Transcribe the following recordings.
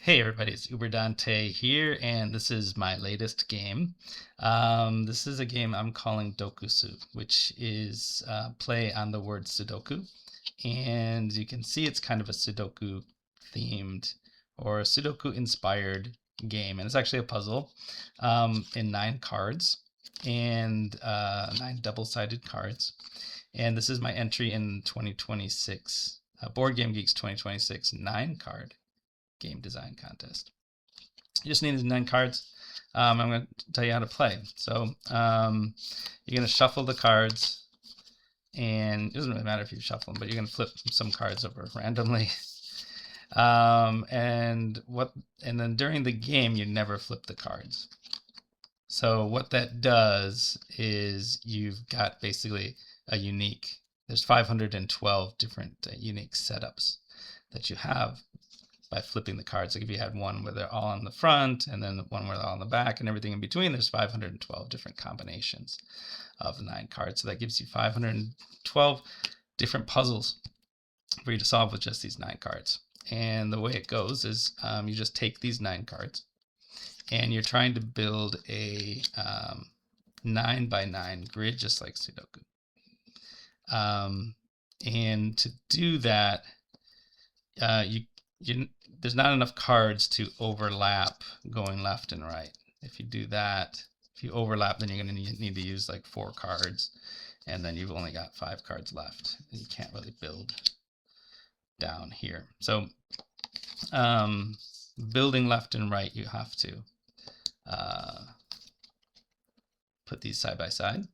Hey everybody, it's Uber Dante here, and this is my latest game. This is a game I'm calling DOKUSU, which is play on the word Sudoku. And you can see it's kind of a Sudoku themed or a Sudoku inspired game. And it's actually a puzzle in 9 cards and 9 double-sided cards. And this is my entry in 2026, BoardGameGeek's 2026 9-card game design contest. You just need these 9 cards. I'm going to tell you how to play. So you're going to shuffle the cards, and it doesn't really matter if you shuffle them, but you're going to flip some cards over randomly. And then during the game, you never flip the cards. So what that does is you've got basically there's 512 different unique setups that you have by flipping the cards. Like if you had one where they're all on the front and then one where they're all on the back and everything in between, there's 512 different combinations of the 9 cards. So that gives you 512 different puzzles for you to solve with just these 9 cards. And the way it goes is you just take these 9 cards and you're trying to build a 9x9 grid, just like Sudoku. And to do that, there's not enough cards to overlap going left and right. If you do that, if you overlap, then you're going to need to use like 4 cards, and then you've only got 5 cards left. You can't really build down here. So building left and right, you have to put these side by side.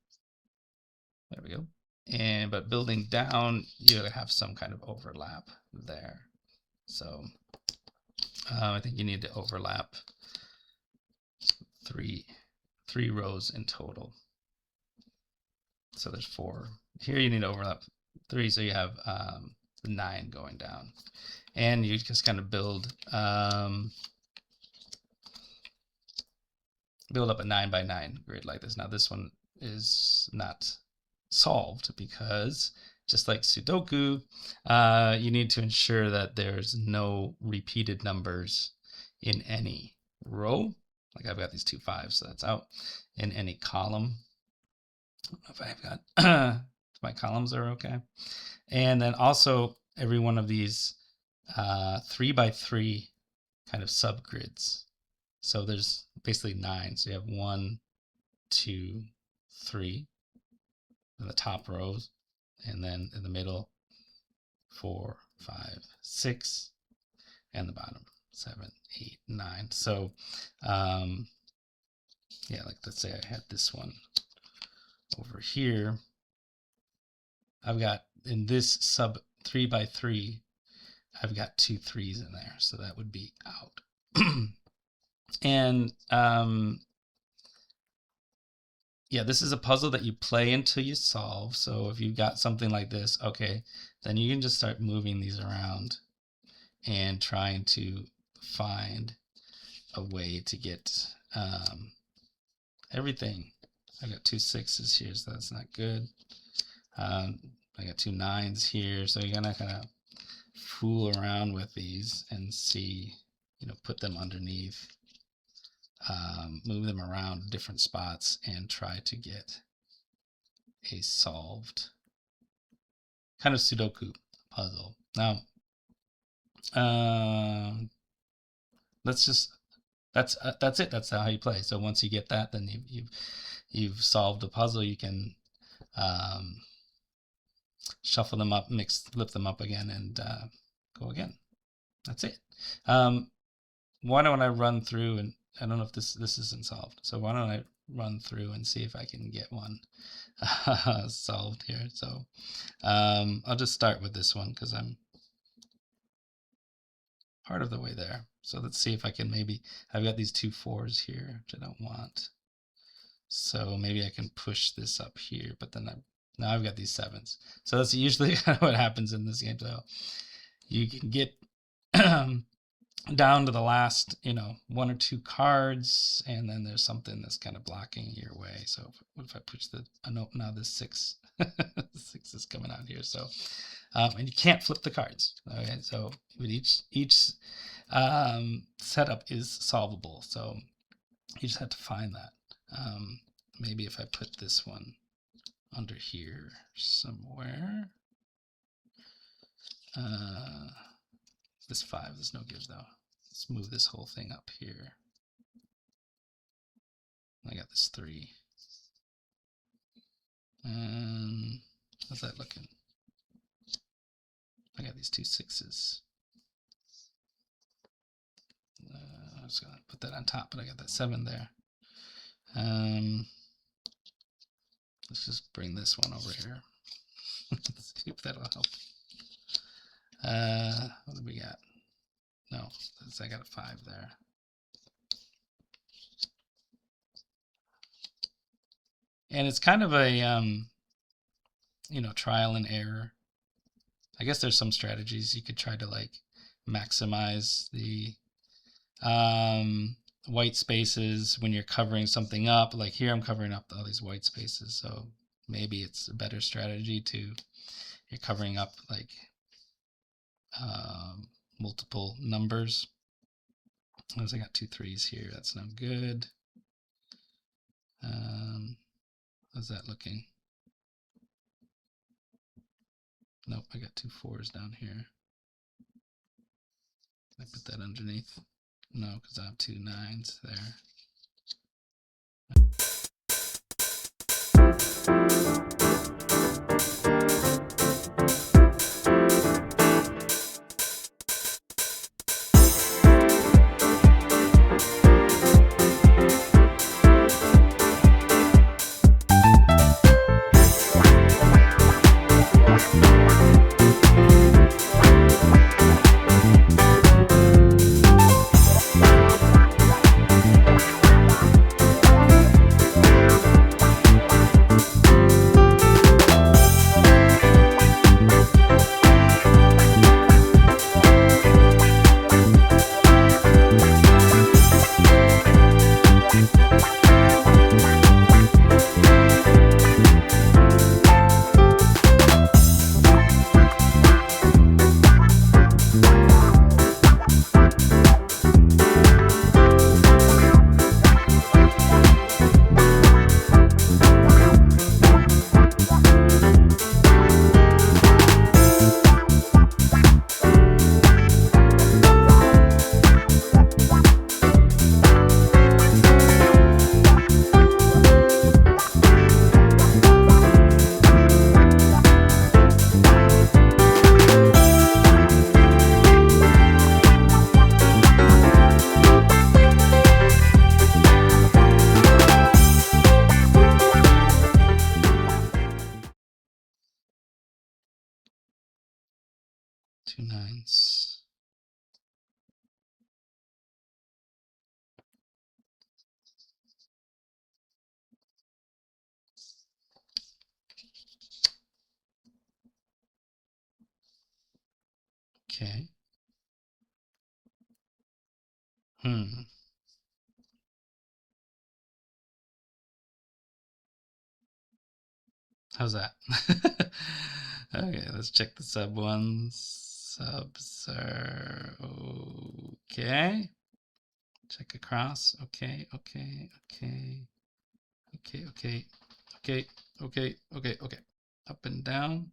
There we go. But building down, you have some kind of overlap there. So I think you need to overlap three rows in total. So there's 4. Here you need to overlap 3, so you have 9 going down. And you just kind of build up a 9x9 grid like this. Now this one is not solved because, just like Sudoku, you need to ensure that there's no repeated numbers in any row. Like I've got these 2 5s, so that's out. In any column. I don't know if I've got if my columns are okay. And then also every one of these 3x3 kind of subgrids. So there's basically 9. So you have 1, 2, 3 in the top rows, and then in the middle 4, 5, 6, and the bottom 7, 8, 9. So yeah, like let's say I had this one over here. I've got in this sub 3x3, I've got 2 3s in there, so that would be out. And yeah, this is a puzzle that you play until you solve. So if you've got something like this, okay, then you can just start moving these around and trying to find a way to get everything. I got 2 6s here, so that's not good. I got 2 9s here, so you're gonna kind of fool around with these and see, put them underneath, move them around different spots and try to get a solved kind of Sudoku puzzle. Now, that's it. That's how you play. So once you get that, then you've solved the puzzle. You can shuffle them up, flip them up again, and go again. That's it. Why don't I run through, and I don't know if this isn't solved. So why don't I run through and see if I can get one solved here. So I'll just start with this one because I'm part of the way there. So let's see if I can I've got these 2 4s here, which I don't want. So maybe I can push this up here, but then now I've got these 7s. So that's usually kind of what happens in this game. So you can get down to the last, 1 or 2 cards, and then there's something that's kind of blocking your way. So what if I push now this 6, 6 is coming out here. So, and you can't flip the cards. Okay, so with each setup is solvable. So you just have to find that. Maybe if I put this one under here somewhere. This 5, there's no give though. Let's move this whole thing up here. I got this 3. How's that looking? I got these 2 6s. I was gonna put that on top, but I got that 7 there. Let's just bring this one over here. Let's see if that'll help. What do we got? No, I got a 5 there. And it's kind of a, you know, trial and error. I guess there's some strategies you could try to like maximize the white spaces when you're covering something up. Like here I'm covering up all these white spaces, so maybe it's a better strategy to, you're covering up like multiple numbers. As I got 2 3s here, that's no good. How's that looking? Nope, I got 2 4s down here. Can I put that underneath? No, because I have 2 9s there. Two 9s. Okay. How's that? Okay, let's check the sub ones. Subs are okay. Check across. Okay. Up and down.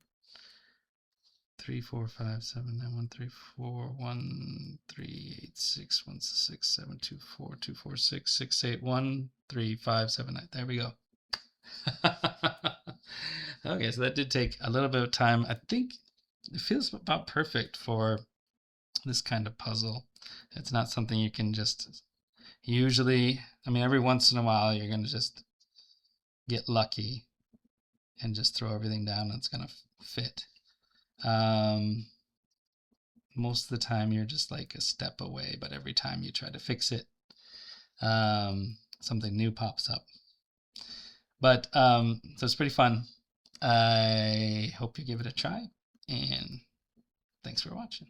3 4 5 7 9 1 3 4 1 3 8 6 1 6 7 2 4 2 4 6 6 8 1 3 5 7 9. There we go. Okay, so that did take a little bit of time. I think it feels about perfect for this kind of puzzle. It's not something you can just usually, I mean, every once in a while you're going to just get lucky and just throw everything down and it's going to fit. Most of the time you're just like a step away, but every time you try to fix it, something new pops up. But so it's pretty fun. I hope you give it a try, and thanks for watching.